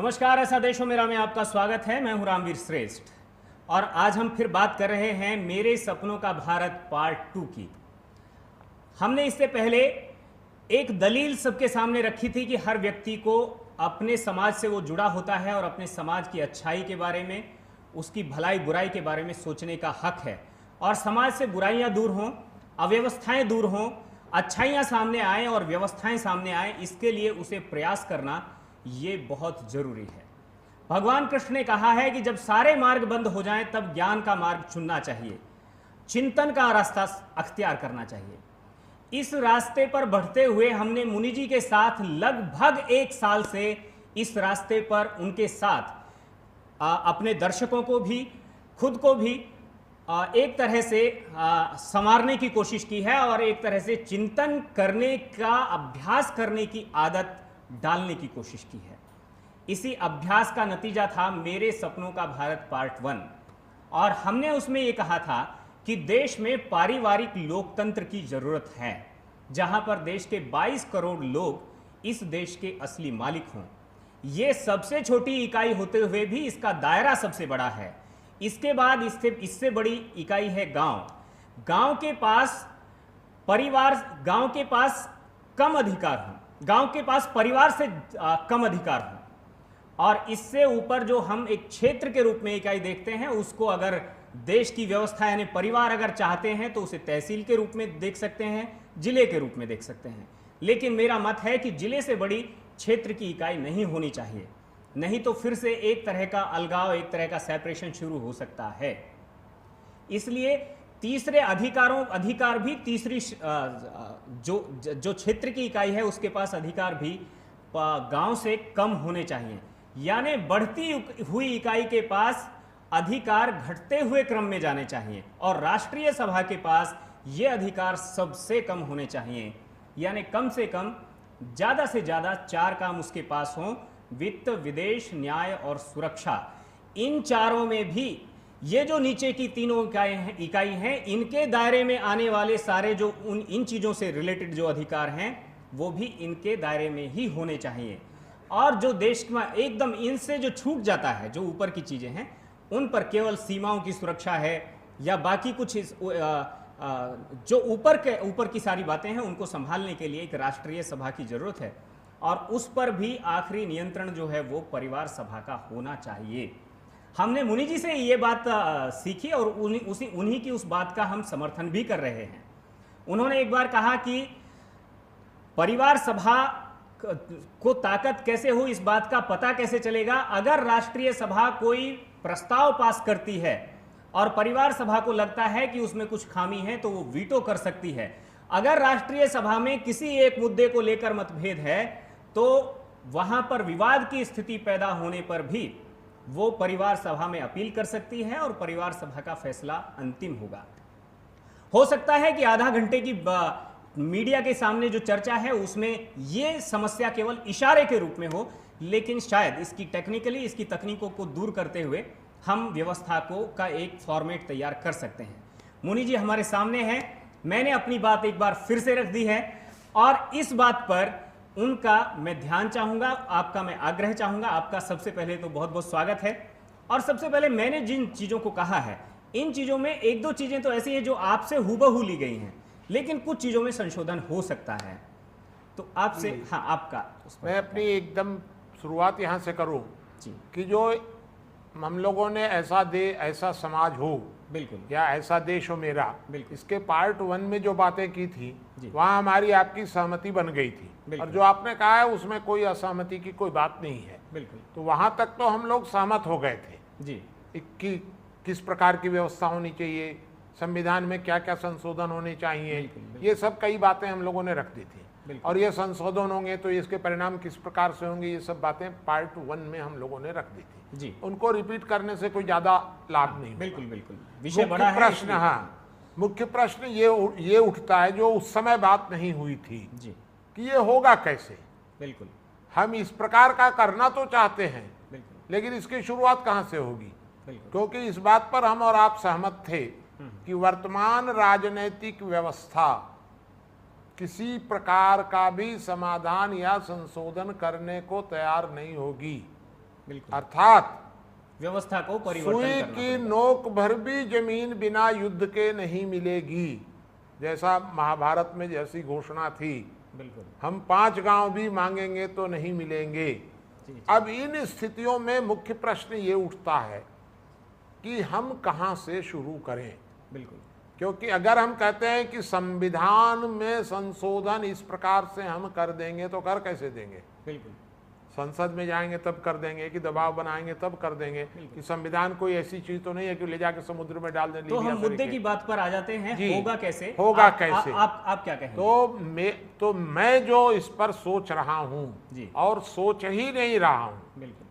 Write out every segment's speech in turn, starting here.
नमस्कार, ऐसा देशों मेरा में आपका स्वागत है। मैं हूं रामवीर श्रेष्ठ और आज हम फिर बात कर रहे हैं मेरे सपनों का भारत पार्ट 2 की। हमने इससे पहले एक दलील सबके सामने रखी थी कि हर व्यक्ति को अपने समाज से वो जुड़ा होता है और अपने समाज की अच्छाई के बारे में, उसकी भलाई बुराई के बारे में सोचने का हक है। और समाज से बुराइयां दूर हों, अव्यवस्थाएं दूर हों, अच्छाइयां सामने आएँ और व्यवस्थाएं सामने आएँ, इसके लिए उसे प्रयास करना ये बहुत जरूरी है। भगवान कृष्ण ने कहा है कि जब सारे मार्ग बंद हो जाएं तब ज्ञान का मार्ग चुनना चाहिए, चिंतन का रास्ता अख्तियार करना चाहिए। इस रास्ते पर बढ़ते हुए हमने मुनि जी के साथ लगभग 1 साल से इस रास्ते पर उनके साथ अपने दर्शकों को भी, खुद को भी एक तरह से संवारने की कोशिश की है और एक तरह से चिंतन करने का अभ्यास करने की आदत डालने की कोशिश की है। इसी अभ्यास का नतीजा था मेरे सपनों का भारत पार्ट 1। और हमने उसमें यह कहा था कि देश में पारिवारिक लोकतंत्र की जरूरत है, जहां पर देश के 22 करोड़ लोग इस देश के असली मालिक हों। यह सबसे छोटी इकाई होते हुए भी इसका दायरा सबसे बड़ा है। इसके बाद इससे बड़ी इकाई है गांव। गांव के पास परिवार, गांव के पास कम अधिकार हों, गांव के पास परिवार से कम अधिकार हो। और इससे ऊपर जो हम एक क्षेत्र के रूप में इकाई देखते हैं, उसको अगर देश की व्यवस्था यानी परिवार अगर चाहते हैं तो उसे तहसील के रूप में देख सकते हैं, जिले के रूप में देख सकते हैं। लेकिन मेरा मत है कि जिले से बड़ी क्षेत्र की इकाई नहीं होनी चाहिए, नहीं तो फिर से एक तरह का अलगाव, एक तरह का सेपरेशन शुरू हो सकता है। इसलिए तीसरे अधिकार भी तीसरी जो क्षेत्र की इकाई है उसके पास अधिकार भी गांव से कम होने चाहिए। यानी बढ़ती हुई इकाई के पास अधिकार घटते हुए क्रम में जाने चाहिए और राष्ट्रीय सभा के पास ये अधिकार सबसे कम होने चाहिए। यानी कम से कम ज्यादा से ज्यादा 4 काम उसके पास हों: वित्त, विदेश, न्याय और सुरक्षा। इन चारों में भी ये जो नीचे की तीनों इकाई हैं, इनके दायरे में आने वाले सारे जो इन चीज़ों से रिलेटेड जो अधिकार हैं वो भी इनके दायरे में ही होने चाहिए। और जो देश में एकदम इनसे जो छूट जाता है, जो ऊपर की चीज़ें हैं, उन पर केवल सीमाओं की सुरक्षा है या बाकी कुछ जो ऊपर की सारी बातें हैं उनको संभालने के लिए एक राष्ट्रीय सभा की ज़रूरत है। और उस पर भी आखिरी नियंत्रण जो है वो परिवार सभा का होना चाहिए। हमने मुनि जी से ये बात सीखी और उन्हीं की उस बात का हम समर्थन भी कर रहे हैं। उन्होंने एक बार कहा कि परिवार सभा को ताकत कैसे हो, इस बात का पता कैसे चलेगा? अगर राष्ट्रीय सभा कोई प्रस्ताव पास करती है और परिवार सभा को लगता है कि उसमें कुछ खामी है तो वो वीटो कर सकती है। अगर राष्ट्रीय सभा में किसी एक मुद्दे को लेकर मतभेद है तो वहां पर विवाद की स्थिति पैदा होने पर भी वो परिवार सभा में अपील कर सकती है और परिवार सभा का फैसला अंतिम होगा। हो सकता है कि आधा घंटे की मीडिया के सामने जो चर्चा है उसमें ये समस्या केवल इशारे के रूप में हो, लेकिन शायद इसकी तकनीकों को दूर करते हुए हम व्यवस्था का एक फॉर्मेट तैयार कर सकते हैं। मुनि जी हमारे सामने हैं। मैंने अपनी बात एक बार फिर से रख दी है और इस बात पर उनका मैं ध्यान चाहूंगा, आपका मैं आग्रह चाहूंगा। आपका सबसे पहले तो बहुत बहुत स्वागत है। और सबसे पहले मैंने जिन चीज़ों को कहा है, इन चीज़ों में 1-2 चीज़ें तो ऐसी हैं जो आपसे हूबहू ली गई हैं, लेकिन कुछ चीज़ों में संशोधन हो सकता है। तो आपसे, हाँ, आपका मैं अपनी एकदम शुरुआत यहाँ से करूँ कि जो हम लोगों ने ऐसा समाज हो, बिल्कुल, या ऐसा देश हो मेरा, बिल्कुल, इसके पार्ट 1 में जो बातें की थी वहाँ हमारी आपकी सहमति बन गई थी और जो आपने कहा है उसमें कोई असहमति की कोई बात नहीं है। बिल्कुल, तो वहाँ तक तो हम लोग सहमत हो गए थे जी कि किस प्रकार की व्यवस्था होनी चाहिए, संविधान में क्या क्या संशोधन होने चाहिए। ये सब कई बातें हम लोगों ने रख दी थी और ये संशोधन होंगे तो इसके परिणाम किस प्रकार से होंगे, ये सब बातें पार्ट 1 में हम लोगों ने रख दी थी जी। उनको रिपीट करने से कोई ज्यादा लाभ नहीं। बिल्कुल बिल्कुल, विषय बड़ा है। प्रश्न, हाँ, मुख्य प्रश्न ये उठता है जो उस समय बात नहीं हुई थी जी कि ये होगा कैसे। बिल्कुल, हम इस प्रकार का करना तो चाहते हैं, बिल्कुल, लेकिन इसकी शुरुआत कहाँ से होगी? बिल्कुल, क्योंकि इस बात पर हम और आप सहमत थे कि वर्तमान राजनीतिक व्यवस्था किसी प्रकार का भी समाधान या संशोधन करने को तैयार नहीं होगी। बिल्कुल। अर्थात व्यवस्था को परिवर्तन सुई करना की पड़ेगा। नोक भर भी जमीन बिना युद्ध के नहीं मिलेगी, जैसा महाभारत में जैसी घोषणा थी, बिल्कुल। हम 5 गांव भी मांगेंगे तो नहीं मिलेंगे। जी, जी। अब इन स्थितियों में मुख्य प्रश्न ये उठता है कि हम कहां से शुरू करें, बिल्कुल। क्योंकि अगर हम कहते हैं कि संविधान में संशोधन इस प्रकार से हम कर देंगे तो कर कैसे देंगे? बिल्कुल। संसद में जाएंगे तब कर देंगे कि दबाव बनाएंगे तब कर देंगे कि संविधान कोई ऐसी चीज तो नहीं है कि ले जाके समुद्र में डाल दें। तो हम मुद्दे की बात पर आ जाते हैं, जी, होगा कैसे? होगा कैसे? आप क्या कहेंगे? तो मैं जो इस पर सोच रहा हूं जी। और सोच ही नहीं रहा हूं, बिल्कुल।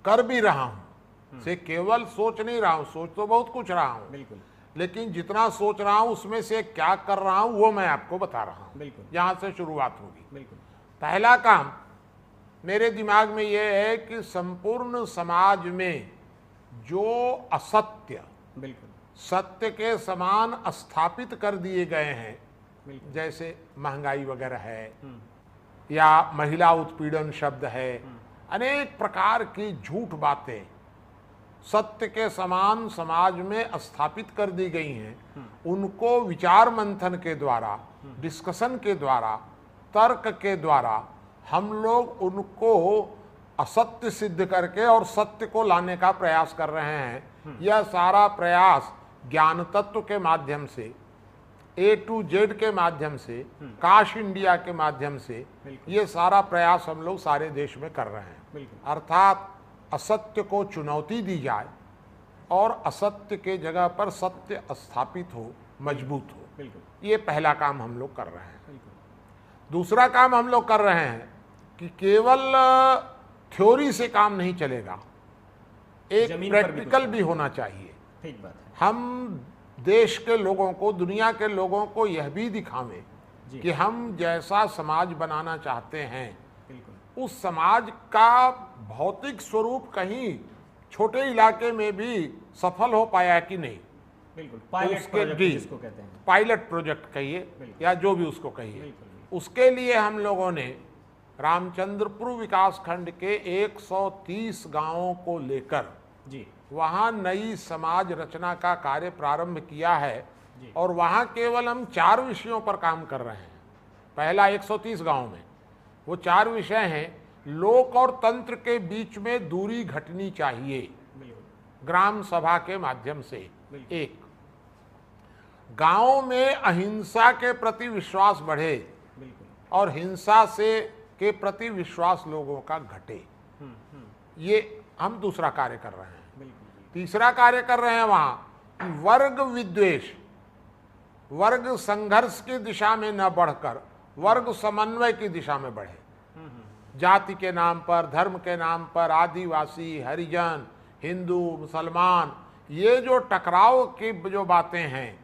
कर भी रहा हूं, से केवल सोच नहीं रहा हूं, सोच तो बहुत कुछ रहा हूं, बिल्कुल। लेकिन जितना सोच रहा हूं उसमें से क्या कर रहा हूं वो मैं आपको बता रहा हूं। बिल्कुल। यहां से शुरुआत होगी। बिल्कुल। पहला काम मेरे दिमाग में यह है कि संपूर्ण समाज में जो असत्य बिल्कुल। सत्य के समान स्थापित कर दिए गए हैं, बिल्कुल। जैसे महंगाई वगैरह है या महिला उत्पीड़न शब्द है, अनेक प्रकार की झूठ बातें सत्य के समान समाज में स्थापित कर दी गई हैं, उनको विचार मंथन के द्वारा, डिस्कशन के द्वारा, तर्क के द्वारा हम लोग उनको असत्य सिद्ध करके और सत्य को लाने का प्रयास कर रहे हैं। यह सारा प्रयास ज्ञान तत्व के माध्यम से, A to Z के माध्यम से, काश इंडिया के माध्यम से, ये सारा प्रयास हम लोग सारे देश में कर रहे हैं। अर्थात असत्य को चुनौती दी जाए और असत्य के जगह पर सत्य स्थापित हो, मजबूत हो। बिल्कुल। ये पहला काम हम लोग कर रहे हैं। दूसरा काम हम लोग कर रहे हैं कि केवल थ्योरी से काम नहीं चलेगा, एक प्रैक्टिकल भी होना चाहिए। ठीक बात है। हम देश के लोगों को, दुनिया के लोगों को यह भी दिखावें कि हम जैसा समाज बनाना चाहते हैं, बिल्कुल, उस समाज का भौतिक स्वरूप कहीं छोटे इलाके में भी सफल हो पाया कि नहीं। बिल्कुल। पायलट उसके प्रोजेक्ट जी, जिसको कहते हैं, पायलट प्रोजेक्ट कहिए या जो भी उसको कहिए। बिल्कुल। उसके लिए हम लोगों ने रामचंद्रपुर विकास खंड के 130 गांवों को लेकर जी, वहां नई समाज रचना का कार्य प्रारंभ किया है जी। और वहां केवल हम 4 विषयों पर काम कर रहे हैं। पहला 130 गांव में वो 4 विषय हैं। लोक और तंत्र के बीच में दूरी घटनी चाहिए, बिल्कुल। ग्राम सभा के माध्यम से। एक, गांव में अहिंसा के प्रति विश्वास बढ़े बिल्कुल। और हिंसा से के प्रति विश्वास लोगों का घटे। ये हम दूसरा कार्य कर रहे हैं। बिल्कुल। तीसरा कार्य कर रहे हैं वहां कि वर्ग विद्वेष, वर्ग संघर्ष की दिशा में न बढ़कर वर्ग समन्वय की दिशा में बढ़े। जाति के नाम पर, धर्म के नाम पर आदिवासी, हरिजन, हिंदू, मुसलमान, ये जो टकराव की जो बातें हैं,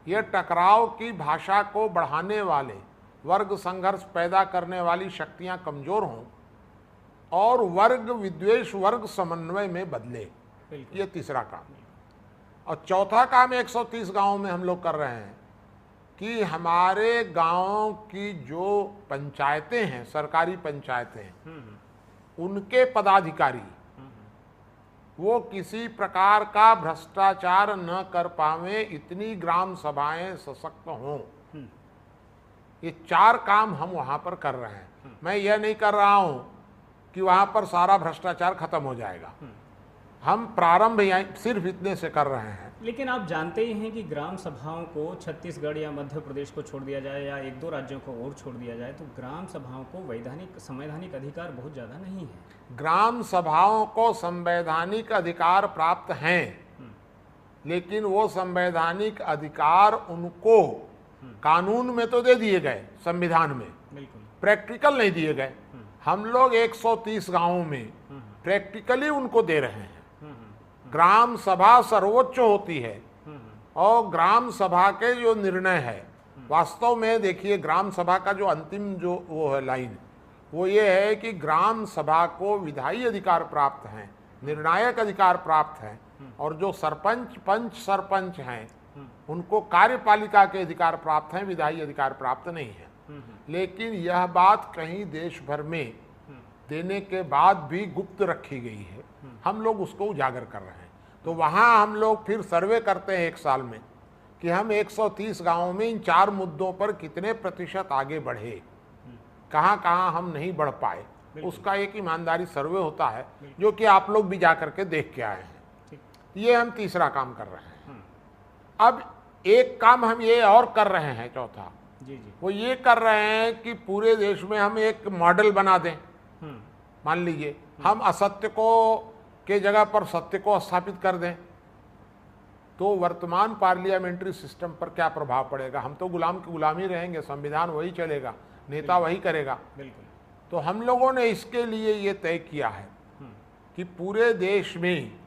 ये टकराव की भाषा को बढ़ाने वाले, वर्ग संघर्ष पैदा करने वाली शक्तियां कमजोर हों और वर्ग विद्वेष वर्ग समन्वय में बदले। ये तीसरा काम। और चौथा काम 130 गांवों में हम लोग कर रहे हैं कि हमारे गांव की जो पंचायतें हैं, सरकारी पंचायतें हैं, उनके पदाधिकारी वो किसी प्रकार का भ्रष्टाचार न कर पावे, इतनी ग्राम सभाएं सशक्त हों। ये 4 काम हम वहां पर कर रहे हैं। मैं यह नहीं कर रहा हूं कि वहां पर सारा भ्रष्टाचार खत्म हो जाएगा। हम प्रारंभ सिर्फ इतने से कर रहे हैं। लेकिन आप जानते ही हैं कि ग्राम सभाओं को छत्तीसगढ़ या मध्य प्रदेश को छोड़ दिया जाए या 1-2 राज्यों को और छोड़ दिया जाए तो ग्राम सभाओं को संवैधानिक अधिकार बहुत ज़्यादा नहीं है। ग्राम सभाओं को संवैधानिक अधिकार प्राप्त हैं, लेकिन वो संवैधानिक अधिकार उनको कानून में तो दे दिए गए, संविधान में, बिल्कुल, प्रैक्टिकल नहीं दिए गए। हम लोग 130 गांवों में प्रैक्टिकली उनको दे रहे हैं। ग्राम सभा सर्वोच्च होती है और ग्राम सभा के जो निर्णय है, वास्तव में देखिए ग्राम सभा का जो अंतिम जो वो है लाइन, वो ये है कि ग्राम सभा को विधायी अधिकार प्राप्त हैं, निर्णायक अधिकार प्राप्त हैं, और जो सरपंच, पंच, सरपंच हैं उनको कार्यपालिका के अधिकार प्राप्त हैं, विधायी अधिकार प्राप्त नहीं है। लेकिन यह बात कहीं देश भर में देने के बाद भी गुप्त रखी गई है, हम लोग उसको उजागर कर रहे हैं। तो वहाँ हम लोग फिर सर्वे करते हैं 1 साल में कि हम 130 गांवों में इन 4 मुद्दों पर कितने प्रतिशत आगे बढ़े, कहाँ कहाँ हम नहीं बढ़ पाए, उसका एक ईमानदारी सर्वे होता है, जो कि आप लोग भी जा करके देख के आए हैं। ये हम तीसरा काम कर रहे हैं। अब एक काम हम ये और कर रहे हैं, चौथा वो ये कर रहे हैं कि पूरे देश में हम एक मॉडल बना दें। मान लीजिए हम असत्य को के जगह पर सत्य को स्थापित कर दें, तो वर्तमान पार्लियामेंट्री सिस्टम पर क्या प्रभाव पड़ेगा? हम तो गुलाम की गुलामी रहेंगे, संविधान वही चलेगा, नेता वही करेगा। तो हम लोगों ने इसके लिए ये तय किया है कि पूरे देश में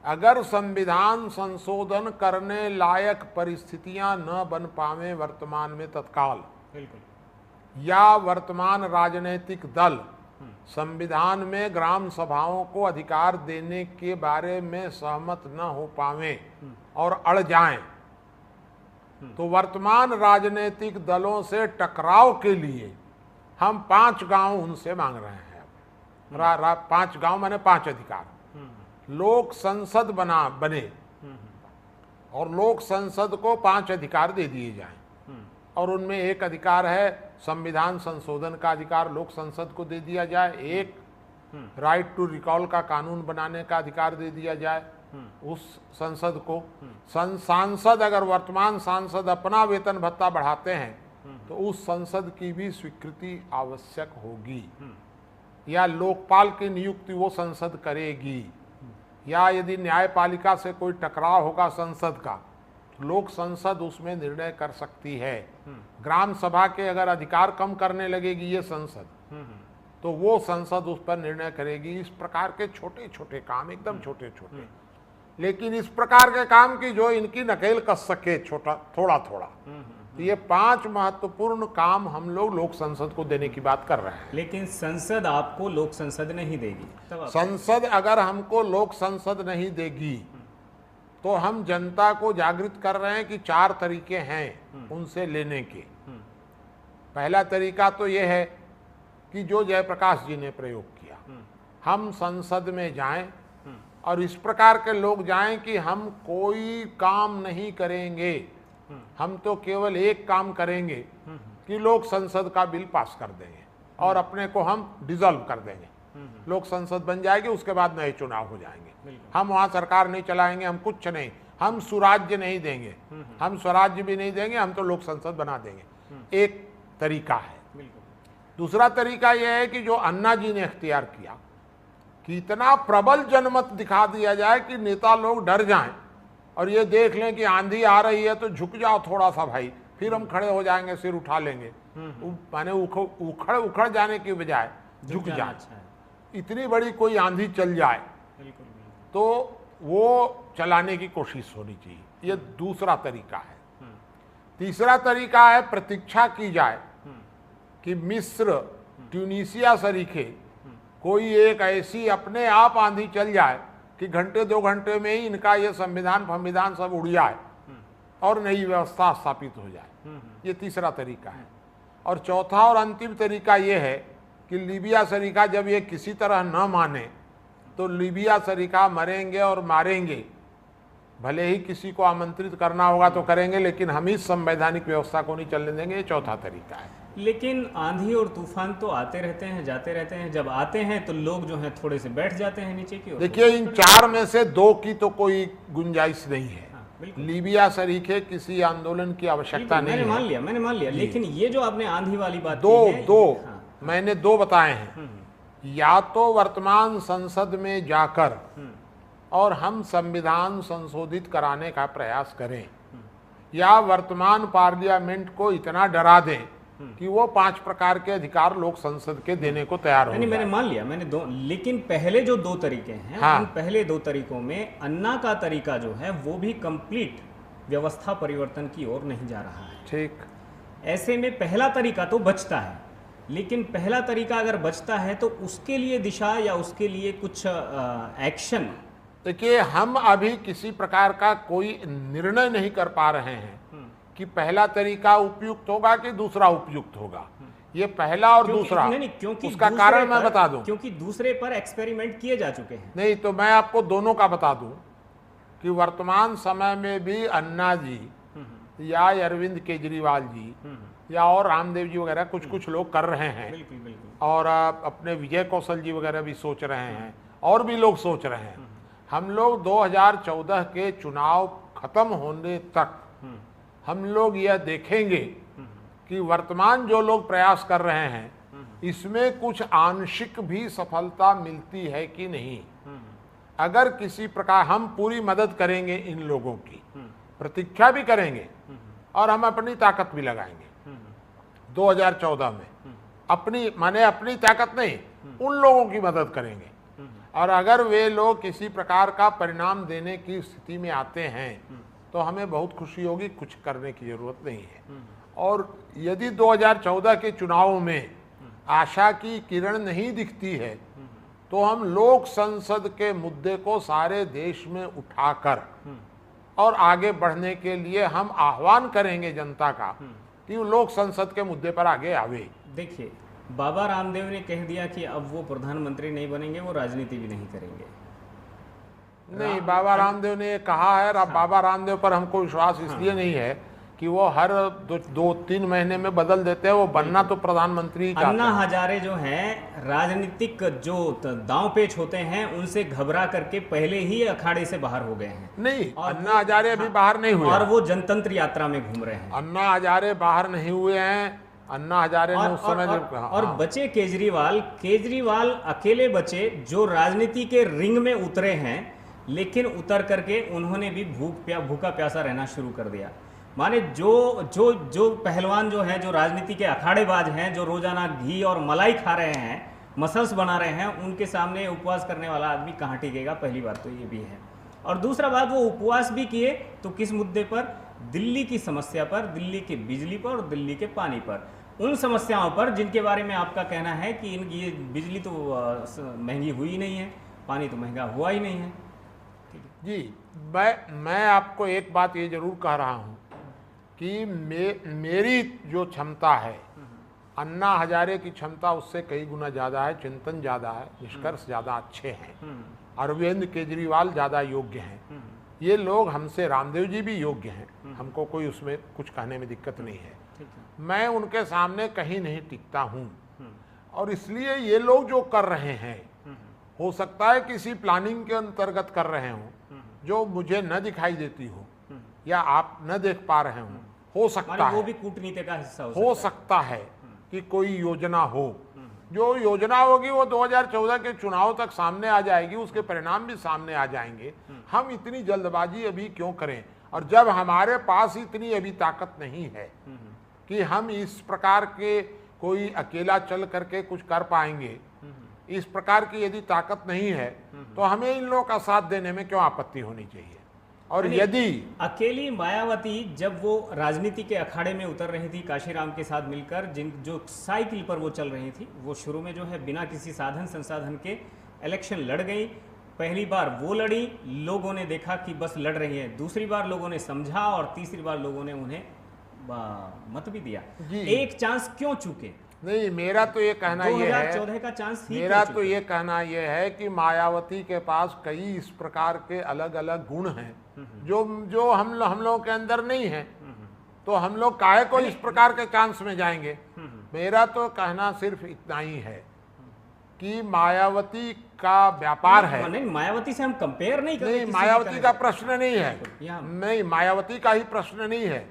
अगर संविधान संशोधन करने लायक परिस्थितियां न बन पावे वर्तमान में तत्काल, या वर्तमान राजनीतिक दल संविधान में ग्राम सभाओं को अधिकार देने के बारे में सहमत न हो पावे और अड़ जाएं, तो वर्तमान राजनीतिक दलों से टकराव के लिए हम 5 गांव उनसे मांग रहे हैं। 5 गांव माने 5 अधिकार। लोक संसद बने और लोक संसद को 5 अधिकार दे दिए जाएं, और उनमें एक अधिकार है संविधान संशोधन का अधिकार, लोक संसद को दे दिया जाए। एक राइट टू रिकॉल का कानून बनाने का अधिकार दे दिया जाए उस संसद को। सांसद, अगर वर्तमान सांसद अपना वेतन भत्ता बढ़ाते हैं तो उस संसद की भी स्वीकृति आवश्यक होगी, या लोकपाल की नियुक्ति वो संसद करेगी, या यदि न्यायपालिका से कोई टकराव होगा संसद का, लोक संसद उसमें निर्णय कर सकती है। ग्राम सभा के अगर अधिकार कम करने लगेगी ये संसद, तो वो संसद उस पर निर्णय करेगी। इस प्रकार के छोटे छोटे काम, एकदम छोटे छोटे, लेकिन इस प्रकार के काम की जो इनकी नकेल कस सके थोड़ा थोड़ा। तो ये 5 महत्वपूर्ण काम हम लोग लोक संसद को देने की बात कर रहे हैं। लेकिन संसद आपको लोक संसद नहीं देगी। संसद अगर हमको लोक संसद नहीं देगी तो हम जनता को जागृत कर रहे हैं कि 4 तरीके हैं उनसे लेने के। पहला तरीका तो ये है कि जो जयप्रकाश जी ने प्रयोग किया, हम संसद में जाएं और इस प्रकार के लोग जाएं कि हम कोई काम नहीं करेंगे, हम तो केवल एक काम करेंगे कि लोक संसद का बिल पास कर देंगे और अपने को हम डिसॉल्व कर देंगे। लोक संसद बन जाएगी, उसके बाद नए चुनाव हो जाएंगे। हम वहाँ सरकार नहीं चलाएंगे, हम कुछ नहीं, हम सुराज्य नहीं देंगे, हम स्वराज्य भी नहीं देंगे, हम तो लोक संसद बना देंगे। एक तरीका है। दूसरा तरीका यह है कि जो अन्ना जी ने इख्तियार किया कि इतना प्रबल जनमत दिखा दिया जाए कि नेता लोग डर जाएं और ये देख लें कि आंधी आ रही है तो झुक जाओ थोड़ा सा भाई, फिर हम खड़े हो जाएंगे, सिर उठा लेंगे। माने उखड़ जाने की बजाय झुक जाए। इतनी बड़ी कोई आंधी चल जाए तो वो चलाने की कोशिश होनी चाहिए। ये दूसरा तरीका है। तीसरा तरीका है प्रतीक्षा की जाए कि मिस्र, ट्यूनीसिया सरीखे कोई एक ऐसी अपने आप आंधी चल जाए कि घंटे 2 घंटे में ही इनका ये संविधान सब उड़ जाए और नई व्यवस्था स्थापित हो जाए। ये तीसरा तरीका है। और चौथा और अंतिम तरीका ये है कि लीबिया सरीखा जब ये किसी तरह न माने तो लीबिया सरीखा मरेंगे और मारेंगे। भले ही किसी को आमंत्रित करना होगा तो करेंगे, लेकिन हम इस संवैधानिक व्यवस्था को नहीं चलने देंगे। ये चौथा तरीका है। लेकिन आंधी और तूफान तो आते रहते हैं, जाते रहते हैं। जब आते हैं तो लोग जो हैं थोड़े से बैठ जाते हैं नीचे की ओर। देखिए, इन 4 में से 2 की तो कोई गुंजाइश नहीं है। लीबिया सरीखे किसी आंदोलन की आवश्यकता नहीं है। मैंने मान लिया। लेकिन ये जो आपने आंधी वाली बात दो मैंने 2 बताए हैं। या तो वर्तमान संसद में जाकर और हम संविधान संशोधित कराने का प्रयास करें, या वर्तमान पार्लियामेंट को इतना डरा दें कि वो 5 प्रकार के अधिकार लोक संसद के देने को तैयार हो। मैंने मान लिया, मैंने 2। लेकिन पहले जो 2 तरीके हैं, उन पहले 2 तरीकों में अन्ना का तरीका जो है वो भी कंप्लीट व्यवस्था परिवर्तन की ओर नहीं जा रहा है। ठीक। ऐसे में पहला तरीका तो बचता है, लेकिन पहला तरीका अगर बचता है तो उसके लिए दिशा या उसके लिए कुछ एक्शन। देखिए, हम अभी किसी प्रकार का कोई निर्णय नहीं कर पा रहे हैं कि पहला तरीका उपयुक्त होगा कि दूसरा उपयुक्त होगा। ये पहला और दूसरा, क्योंकि उसका कारण मैं बता दूं। क्योंकि दूसरे पर एक्सपेरिमेंट किए जा चुके हैं। नहीं तो मैं आपको दोनों का बता दूं कि वर्तमान समय में भी अन्ना जी या अरविंद केजरीवाल जी या और रामदेव जी वगैरह कुछ कुछ लोग कर रहे हैं। बिल्कुल बिल्कुल। और अपने विजय कौशल जी वगैरह भी सोच रहे हैं और भी लोग सोच रहे हैं। हम लोग 2014 के चुनाव खत्म होने तक हम लोग यह देखेंगे कि वर्तमान जो लोग प्रयास कर रहे हैं इसमें कुछ आंशिक भी सफलता मिलती है कि नहीं। अगर किसी प्रकार हम पूरी मदद करेंगे इन लोगों की, प्रतीक्षा भी करेंगे और हम अपनी ताकत भी लगाएंगे 2014 में। अपनी माने अपनी ताकत नहीं, उन लोगों की मदद करेंगे। और अगर वे लोग किसी प्रकार का परिणाम देने की स्थिति में आते हैं तो हमें बहुत खुशी होगी, कुछ करने की जरूरत नहीं है। और यदि 2014 के चुनाव में आशा की किरण नहीं दिखती है तो हम लोक संसद के मुद्दे को सारे देश में उठाकर और आगे बढ़ने के लिए हम आह्वान करेंगे जनता का कि वो लोक संसद के मुद्दे पर आगे आवे। देखिए, बाबा रामदेव ने कह दिया कि अब वो प्रधानमंत्री नहीं बनेंगे, वो राजनीति भी नहीं करेंगे। नहीं, बाबा रामदेव ने ये कहा है। बाबा रामदेव पर हमको विश्वास इसलिए नहीं है कि वो हर 2-3 महीने में बदल देते हैं। वो बनना तो प्रधानमंत्री का। अन्ना हजारे जो हैं, राजनीतिक जो दांव पेच होते हैं उनसे घबरा करके पहले ही अखाड़े से बाहर हो गए हैं। नहीं, अन्ना हजारे अभी बाहर नहीं हुए और वो जनतंत्र यात्रा में घूम रहे हैं। अन्ना हजारे बाहर नहीं हुए हैं। अन्ना हजारे ने उस समय जब कहा और बचे केजरीवाल अकेले बचे जो राजनीति के रिंग में उतरे हैं, लेकिन उतर करके उन्होंने भी भूखा प्यासा रहना शुरू कर दिया। माने जो पहलवान जो हैं, जो राजनीति के अखाड़ेबाज हैं, जो रोजाना घी और मलाई खा रहे हैं, मसल्स बना रहे हैं, उनके सामने उपवास करने वाला आदमी कहाँ टिकेगा। पहली बात तो ये भी है। और दूसरा बात, वो उपवास भी किए तो किस मुद्दे पर? दिल्ली की समस्या पर, दिल्ली की बिजली पर और दिल्ली के पानी पर। उन समस्याओं पर जिनके बारे में आपका कहना है कि ये बिजली तो महंगी हुई नहीं है, पानी तो महंगा हुआ ही नहीं है। जी, मैं आपको एक बात ये जरूर कह रहा हूँ कि मेरी जो क्षमता है, अन्ना हजारे की क्षमता उससे कई गुना ज़्यादा है, चिंतन ज़्यादा है, निष्कर्ष ज़्यादा अच्छे हैं, अरविंद केजरीवाल ज़्यादा योग्य हैं। ये लोग हमसे, रामदेव जी भी योग्य हैं, हमको कोई उसमें कुछ कहने में दिक्कत नहीं है। मैं उनके सामने कहीं नहीं टिकता हूँ। और इसलिए ये लोग जो कर रहे हैं, हो सकता है किसी प्लानिंग के अंतर्गत कर रहे हों जो मुझे न दिखाई देती हो या आप न देख पा रहे हो सकता है। वो भी कूटनीति का हिस्सा हो सकता है कि कोई योजना हो। जो योजना होगी वो 2014 के चुनाव तक सामने आ जाएगी, उसके परिणाम भी सामने आ जाएंगे। हम इतनी जल्दबाजी अभी क्यों करें? और जब हमारे पास इतनी अभी ताकत नहीं है कि हम इस प्रकार के कोई अकेला चल करके कुछ कर पाएंगे, इस प्रकार की यदि ताकत नहीं है तो हमें इन लोगों का साथ देने में क्यों आपत्ति होनी चाहिए? और यदि अकेली मायावती जब वो राजनीति के अखाड़े में उतर रही थी काशीराम के साथ मिलकर, जो साइकिल पर वो चल रही थी, वो शुरू में जो है बिना किसी साधन संसाधन के इलेक्शन लड़ गई। पहली बार वो लड़ी, लोगों ने देखा कि बस लड़ रही है। दूसरी बार लोगों ने समझा और तीसरी बार लोगों ने उन्हें मत भी दिया। एक चांस क्यों चूके? नहीं, मेरा तो ये कहना ये है, 2014 का चांस ही मेरा तो ये कहना ये है कि मायावती के पास कई इस प्रकार के अलग अलग गुण हैं जो हम लोगों के अंदर नहीं है। तो हम लोग काहे को इस प्रकार के चांस में जाएंगे? मेरा तो कहना सिर्फ इतना ही है कि मायावती का व्यापार है। नहीं, मायावती से हम कंपेयर नहीं करते। नहीं, मायावती का प्रश्न नहीं है। नहीं, मायावती का ही प्रश्न नहीं है।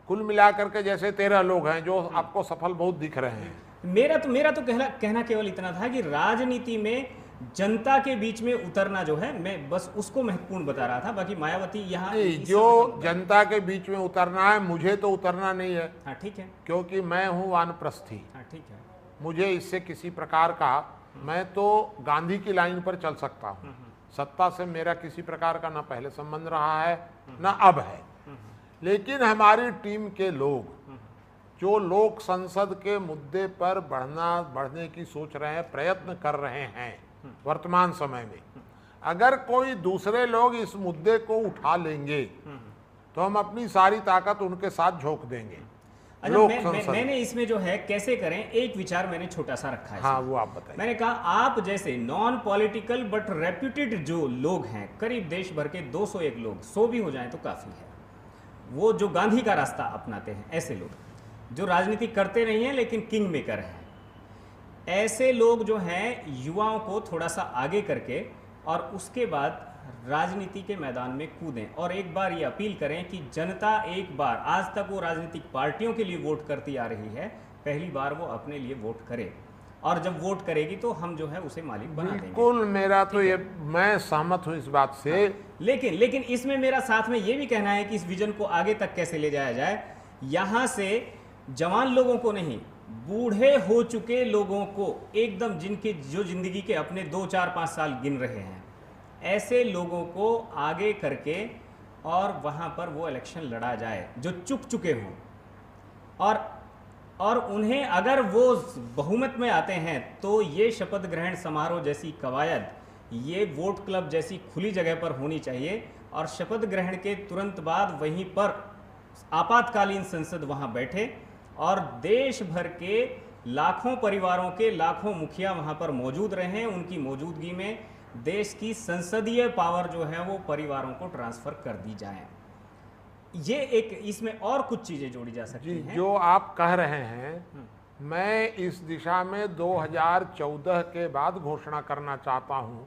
कुल मिलाकर के जैसे 13 लोग हैं जो आपको सफल बहुत दिख रहे हैं। मेरा तो कहना केवल इतना था कि राजनीति में जनता के बीच में उतरना जो है, मैं बस उसको महत्वपूर्ण बता रहा था। बाकी मायावती यहाँ जो जनता के बीच में उतरना है, मुझे तो उतरना नहीं है। हाँ, ठीक है, क्योंकि मैं हूँ वानप्रस्थी। हाँ, ठीक है। मुझे इससे किसी प्रकार का, मैं तो गांधी की लाइन पर चल सकता हूँ। सत्ता से मेरा किसी प्रकार का ना पहले संबंध रहा है ना अब है। लेकिन हमारी टीम के लोग जो लोक संसद के मुद्दे पर बढ़ने की सोच रहे हैं, प्रयत्न कर रहे हैं वर्तमान समय में, अगर कोई दूसरे लोग इस मुद्दे को उठा लेंगे तो हम अपनी सारी ताकत उनके साथ झोंक देंगे। अच्छा, लोक मैं, मैंने इसमें जो है कैसे करें, एक विचार मैंने छोटा सा रखा है। हाँ, वो आप बताइए। मैंने कहा आप जैसे नॉन पॉलिटिकल बट रेप्यूटेड जो लोग हैं, करीब देश भर के 201 लोग, 100 भी हो जाएं तो काफ़ी है, वो जो गांधी का रास्ता अपनाते हैं, ऐसे लोग जो राजनीति करते नहीं हैं लेकिन किंग मेकर हैं, ऐसे लोग जो हैं युवाओं को थोड़ा सा आगे करके और उसके बाद राजनीति के मैदान में कूदें और एक बार ये अपील करें कि जनता एक बार, आज तक वो राजनीतिक पार्टियों के लिए वोट करती आ रही है, पहली बार वो अपने लिए वोट करे और जब वोट करेगी तो हम जो है उसे मालिक बना देंगे। बिल्कुल, मेरा तो ये, मैं सहमत हूँ इस बात से। लेकिन इसमें मेरा साथ में ये भी कहना है कि इस विजन को आगे तक कैसे ले जाया जाए। यहाँ से जवान लोगों को नहीं, बूढ़े हो चुके लोगों को, एकदम जिनके जो जिंदगी के अपने 2, 4, 5 साल गिन रहे हैं, ऐसे लोगों को आगे करके और वहाँ पर वो इलेक्शन लड़ा जाए जो चुक चुके हों और उन्हें अगर वो बहुमत में आते हैं तो ये शपथ ग्रहण समारोह जैसी कवायद, ये वोट क्लब जैसी खुली जगह पर होनी चाहिए और शपथ ग्रहण के तुरंत बाद वहीं पर आपातकालीन संसद वहाँ बैठे और देश भर के लाखों परिवारों के लाखों मुखिया वहाँ पर मौजूद रहें। उनकी मौजूदगी में देश की संसदीय पावर जो है वो परिवारों को ट्रांसफर कर दी जाए। ये एक, इसमें और कुछ चीजें जोड़ी जा सकती हैं। जो आप कह रहे हैं, मैं इस दिशा में 2014 के बाद घोषणा करना चाहता हूं।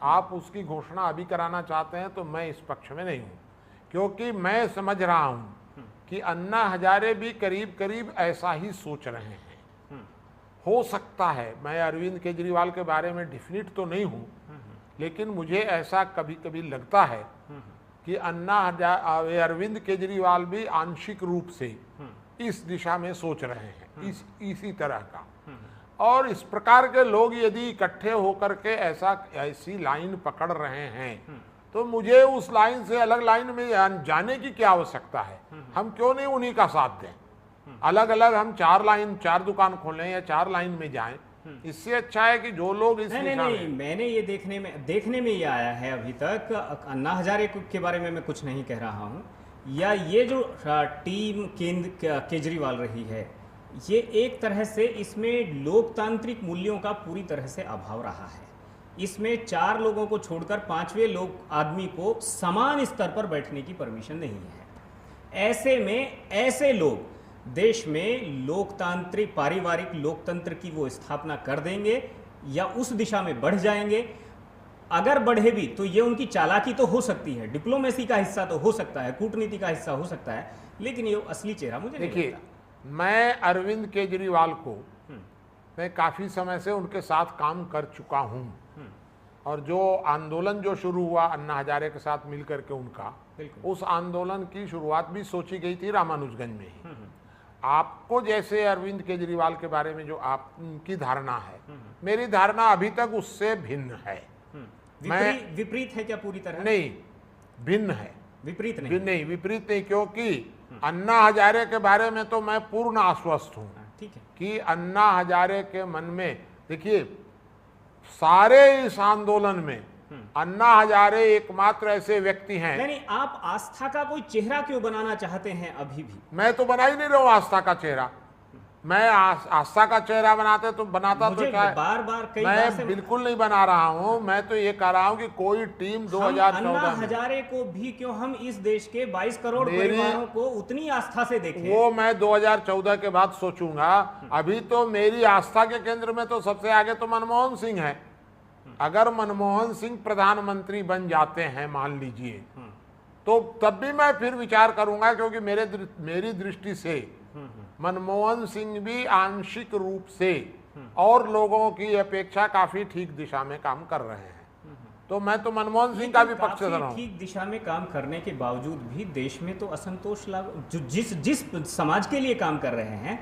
आप उसकी घोषणा अभी कराना चाहते हैं तो मैं इस पक्ष में नहीं हूं, क्योंकि मैं समझ रहा हूं कि अन्ना हजारे भी करीब करीब ऐसा ही सोच रहे हैं। हो सकता है, मैं अरविंद केजरीवाल के बारे में डिफिनिट तो नहीं हूं, लेकिन मुझे ऐसा कभी कभी लगता है कि अरविंद केजरीवाल भी आंशिक रूप से इस दिशा में सोच रहे हैं, इसी तरह का। और इस प्रकार के लोग यदि इकट्ठे होकर के ऐसी लाइन पकड़ रहे हैं तो मुझे उस लाइन से अलग लाइन में जाने की क्या आवश्यकता है। हम क्यों नहीं उन्हीं का साथ दें? अलग अलग हम 4 दुकान खोलें या 4 लाइन में जाएं। इससे अच्छा है कि जो लोग इस नहीं, मैंने ये देखने में ये आया है, अभी तक अन्ना हजारे के बारे में मैं कुछ नहीं कह रहा हूँ, या ये जो टीम केजरीवाल रही है, ये एक तरह से इसमें लोकतांत्रिक मूल्यों का पूरी तरह से अभाव रहा है। इसमें 4 लोगों को छोड़कर 5वें आदमी को समान स्तर पर बैठने की परमिशन नहीं है। ऐसे में ऐसे लोग देश में लोकतांत्रिक, पारिवारिक लोकतंत्र की वो स्थापना कर देंगे या उस दिशा में बढ़ जाएंगे। अगर बढ़े भी तो ये उनकी चालाकी तो हो सकती है, डिप्लोमेसी का हिस्सा तो हो सकता है, कूटनीति का हिस्सा हो सकता है, लेकिन ये असली चेहरा मुझे नहीं देखिए, लगता। मैं अरविंद केजरीवाल को, मैं काफ़ी समय से उनके साथ काम कर चुका हूँ और जो आंदोलन जो शुरू हुआ अन्ना हजारे के साथ मिलकर के उनका, उस आंदोलन की शुरुआत भी सोची गई थी रामानुजगंज में ही। आपको जैसे अरविंद केजरीवाल के बारे में जो आपकी धारणा है, मेरी धारणा अभी तक उससे भिन्न है। विपरीत है क्या? पूरी तरह नहीं, भिन्न है। विपरीत विपरीत नहीं, क्योंकि अन्ना हजारे के बारे में तो मैं पूर्ण आश्वस्त हूँ कि अन्ना हजारे के मन में, देखिए, सारे इस आंदोलन में अन्ना हजारे एकमात्र ऐसे व्यक्ति हैं। नहीं, आप आस्था का कोई चेहरा क्यों बनाना चाहते हैं? अभी भी मैं तो बना ही नहीं रहा हूं आस्था का चेहरा। मैं आस्था का चेहरा बनाता तो क्या, मैं बिल्कुल नहीं बना रहा हूं। मैं तो ये कह रहा हूं कि कोई टीम 2014 अन्ना हजारे को भी क्यों हम इस देश के 22 करोड़ परिवारों को उतनी आस्था से देखें? वो मैं 2014 के बाद सोचूंगा। अभी तो मेरी आस्था के केंद्र में तो सबसे आगे तो मनमोहन सिंह है। अगर मनमोहन सिंह प्रधानमंत्री बन जाते हैं, मान लीजिए, तो तब भी मैं फिर विचार करूंगा, क्योंकि मेरी दृष्टि से मनमोहन सिंह भी आंशिक रूप से और लोगों की अपेक्षा काफी ठीक दिशा में काम कर रहे हैं। तो मैं तो मनमोहन सिंह का भी पक्ष दे रहा हूं। ठीक दिशा में काम करने के बावजूद भी देश में तो असंतोष जिस समाज के लिए काम कर रहे हैं,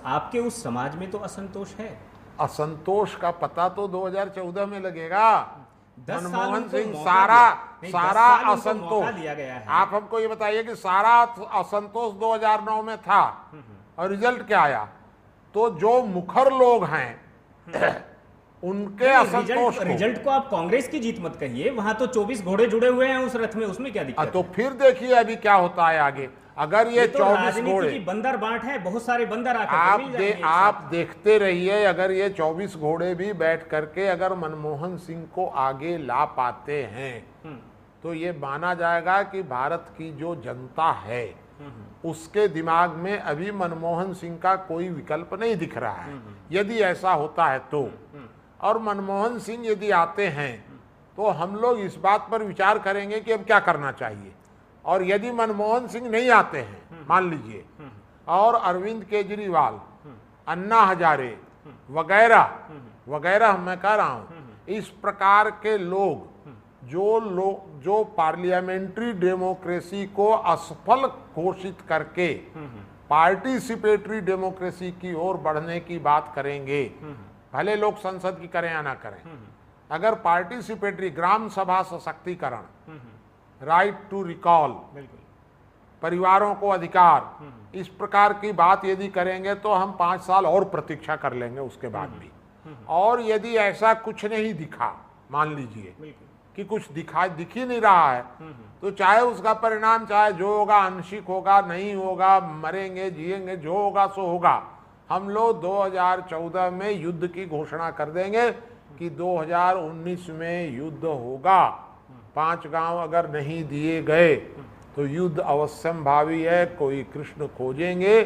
आपके उस समाज में तो असंतोष है। असंतोष का पता तो 2014 में लगेगा। मनमोहन सिंह सारा असंतोष दिया गया है। आप हमको ये बताइए कि सारा असंतोष 2009 में था और रिजल्ट क्या आया? तो जो मुखर लोग हैं उनके असंतोष रिजल्ट को आप कांग्रेस की जीत मत कहिए। वहां तो 24 घोड़े जुड़े हुए हैं उस रथ में, उसमें क्या दिक्कत? तो फिर देखिए अभी क्या होता है आगे। अगर ये तो 24 राजनीति घोड़े की बंदर बांट है, बहुत सारे बंदर आकर मिल जाएंगे एक आप साथ। देखते रहिए, अगर ये 24 घोड़े भी बैठ करके अगर मनमोहन सिंह को आगे ला पाते हैं तो ये माना जाएगा कि भारत की जो जनता है उसके दिमाग में अभी मनमोहन सिंह का कोई विकल्प नहीं दिख रहा है। यदि ऐसा होता है तो, और मनमोहन सिंह यदि आते हैं तो हम लोग इस बात पर विचार करेंगे कि अब क्या करना चाहिए। और यदि मनमोहन सिंह नहीं आते हैं, मान लीजिए, और अरविंद केजरीवाल, अन्ना हजारे वगैरह वगैरह, मैं कह रहा हूं इस प्रकार के लोग जो पार्लियामेंट्री डेमोक्रेसी को असफल घोषित करके पार्टिसिपेटरी डेमोक्रेसी की ओर बढ़ने की बात करेंगे, भले लोग संसद की करें या ना करें, अगर पार्टिसिपेटरी, ग्राम सभा सशक्तिकरण, राइट टू रिकॉल, परिवारों को अधिकार, इस प्रकार की बात यदि करेंगे तो हम 5 साल और प्रतीक्षा कर लेंगे उसके बाद भी। और यदि ऐसा कुछ नहीं दिखा, मान लीजिए कि कुछ दिख ही नहीं रहा है, तो चाहे उसका परिणाम चाहे जो होगा आंशिक होगा, नहीं होगा, मरेंगे जिएंगे, जो होगा सो होगा, हम लोग 2014 में युद्ध की घोषणा कर देंगे कि 2019 में युद्ध होगा। 5 गांव अगर नहीं दिए गए तो युद्ध अवश्यंभावी है। कोई कृष्ण खोजेंगे,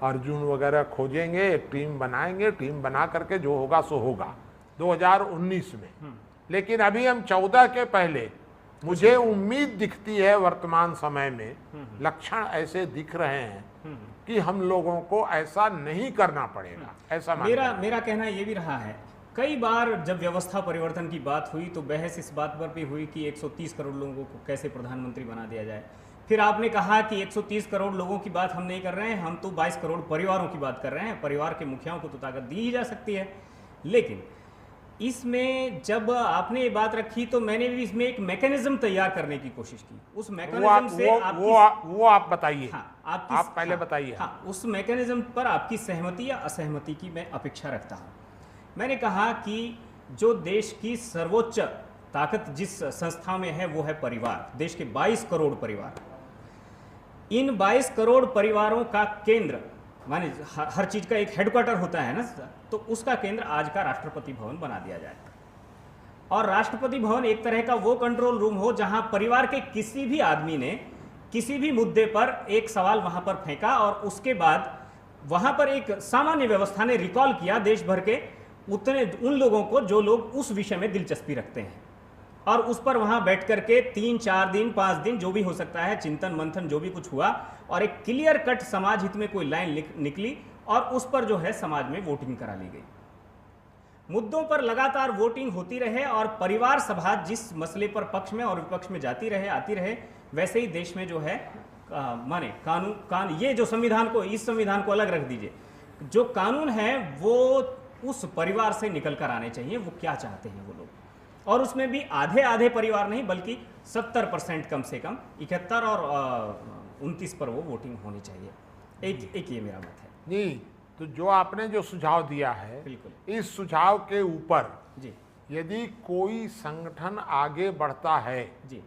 अर्जुन वगैरह खोजेंगे, एक टीम बनाएंगे, टीम बना करके जो होगा सो होगा 2019 में। लेकिन अभी हम 14 के पहले, मुझे उम्मीद दिखती है वर्तमान समय में, लक्षण ऐसे दिख रहे हैं कि हम लोगों को ऐसा नहीं करना पड़ेगा। ऐसा मेरा कहना ये भी रहा है, कई बार जब व्यवस्था परिवर्तन की बात हुई तो बहस इस बात पर भी हुई कि 130 करोड़ लोगों को कैसे प्रधानमंत्री बना दिया जाए। फिर आपने कहा कि 130 करोड़ लोगों की बात हम नहीं कर रहे हैं, हम तो 22 करोड़ परिवारों की बात कर रहे हैं। परिवार के मुखियाओं को तो ताकत दी ही जा सकती है। लेकिन इसमें जब आपने ये बात रखी तो मैंने भी इसमें एक मैकेनिज्म तैयार करने की कोशिश की। उस मैकेनिज्म से वो आप बताइए। हाँ, आप पहले बताइए। हाँ, उस मैकेनिज्म पर आपकी सहमति या असहमति की मैं अपेक्षा रखता हूँ। मैंने कहा कि जो देश की सर्वोच्च ताकत जिस संस्था में है वो है परिवार। देश के 22 करोड़ परिवार, इन 22 करोड़ परिवारों का केंद्र, माने हर चीज का एक हेडक्वार्टर होता है ना, तो उसका केंद्र आज का राष्ट्रपति भवन बना दिया जाए। और राष्ट्रपति भवन एक तरह का वो कंट्रोल रूम हो जहां परिवार के किसी भी आदमी ने किसी भी मुद्दे पर एक सवाल वहां पर फेंका और उसके बाद वहां पर एक सामान्य व्यवस्था ने रिकॉल किया देश भर के उन लोगों को जो लोग उस विषय में दिलचस्पी रखते हैं, और उस पर वहां बैठ करके 3, 4 दिन, 5 दिन जो भी हो सकता है, चिंतन मंथन जो भी कुछ हुआ, और एक क्लियर कट समाज हित में कोई लाइन निकली और उस पर जो है समाज में वोटिंग करा ली गई। मुद्दों पर लगातार वोटिंग होती रहे और परिवार सभा जिस मसले पर पक्ष में और विपक्ष में जाती रहे, आती रहे, वैसे ही देश में जो है माने कानून ये जो संविधान को, इस संविधान को अलग रख दीजिए, जो कानून है वो उस परिवार से निकल कर आने चाहिए। वो क्या चाहते हैं वो लोग, और उसमें भी आधे आधे परिवार नहीं बल्कि 70% कम से कम, 71 और 29 पर वो वोटिंग होनी चाहिए। एक ये मेरा मत है जी। तो जो आपने जो सुझाव दिया है, बिल्कुल, इस सुझाव के ऊपर जी यदि कोई संगठन आगे बढ़ता है जी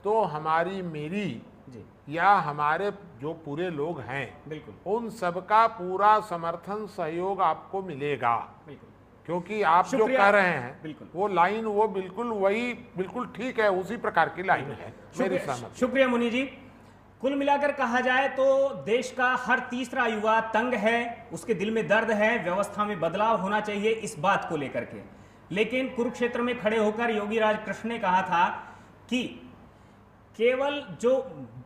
तो हमारी, मेरी जी या हमारे जो पूरे लोग हैं, बिल्कुल, उन सबका पूरा समर्थन सहयोग आपको मिलेगा। बिल्कुल, क्योंकि आप जो कह रहे हैं बिल्कुल, वो लाइन, वो बिल्कुल वही, बिल्कुल ठीक है, उसी प्रकार की लाइन है। मेरी सहमति। शुक्रिया मुनि जी। कुल मिलाकर कहा जाए तो देश का हर तीसरा युवा तंग है, उसके दिल में दर्द है, व्यवस्था में बदलाव होना चाहिए इस बात को लेकर के। लेकिन कुरुक्षेत्र में खड़े होकर योगीराज कृष्ण ने कहा था कि केवल जो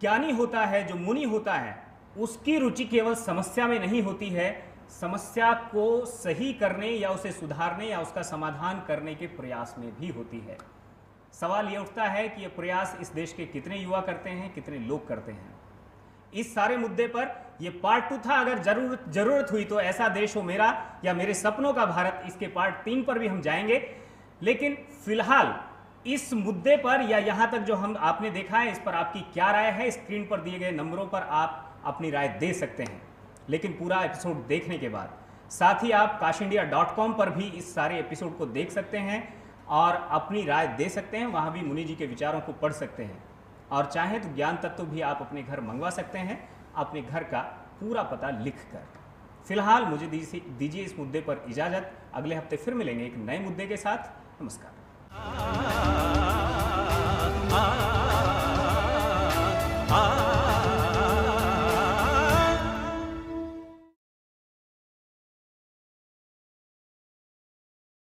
ज्ञानी होता है, जो मुनि होता है, उसकी रुचि केवल समस्या में नहीं होती है, समस्या को सही करने या उसे सुधारने या उसका समाधान करने के प्रयास में भी होती है। सवाल यह उठता है कि यह प्रयास इस देश के कितने युवा करते हैं, कितने लोग करते हैं। इस सारे मुद्दे पर यह पार्ट 2 था। अगर जरूरत हुई तो ऐसा देश हो मेरा या मेरे सपनों का भारत, इसके पार्ट 3 पर भी हम जाएंगे। लेकिन फिलहाल इस मुद्दे पर या यहां तक जो हम आपने देखा है, इस पर आपकी क्या राय है? स्क्रीन पर दिए गए नंबरों पर आप अपनी राय दे सकते हैं। लेकिन पूरा एपिसोड देखने के बाद साथ ही आप kashindia.com पर भी इस सारे एपिसोड को देख सकते हैं और अपनी राय दे सकते हैं। वहां भी मुनि जी के विचारों को पढ़ सकते हैं। और चाहें तो ज्ञान तत्व भी आप अपने घर मंगवा सकते हैं, अपने घर का पूरा पता लिखकर। फिलहाल मुझे दीजिए इस मुद्दे पर इजाजत। अगले हफ्ते फिर मिलेंगे एक नए मुद्दे के साथ। नमस्कार।